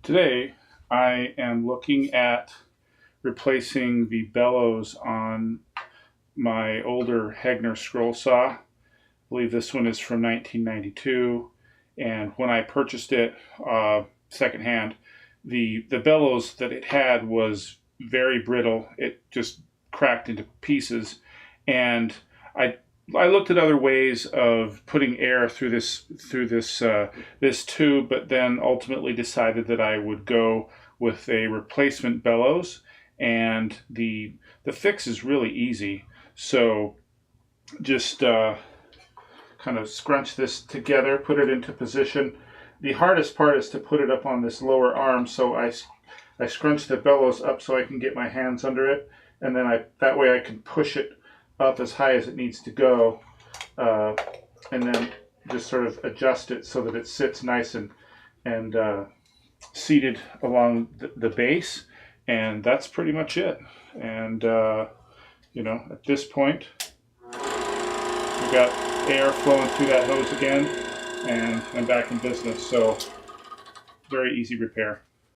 Today, I am looking at replacing the bellows on my older Hegner scroll saw. I believe this one is from 1992, and when I purchased it secondhand, the bellows that it had was very brittle. It just cracked into pieces, and I I looked at other ways of putting air through this tube, but then ultimately decided that I would go with a replacement bellows, and the fix is really easy. So just kind of scrunch this together, put it into position. The hardest part is to put it up on this lower arm, so I scrunch the bellows up so I can get my hands under it, and then that way I can push it up as high as it needs to go, and then just sort of adjust it so that it sits nice and seated along the base, and that's pretty much it. And at this point, we've got air flowing through that hose again, and I'm back in business. So very easy repair.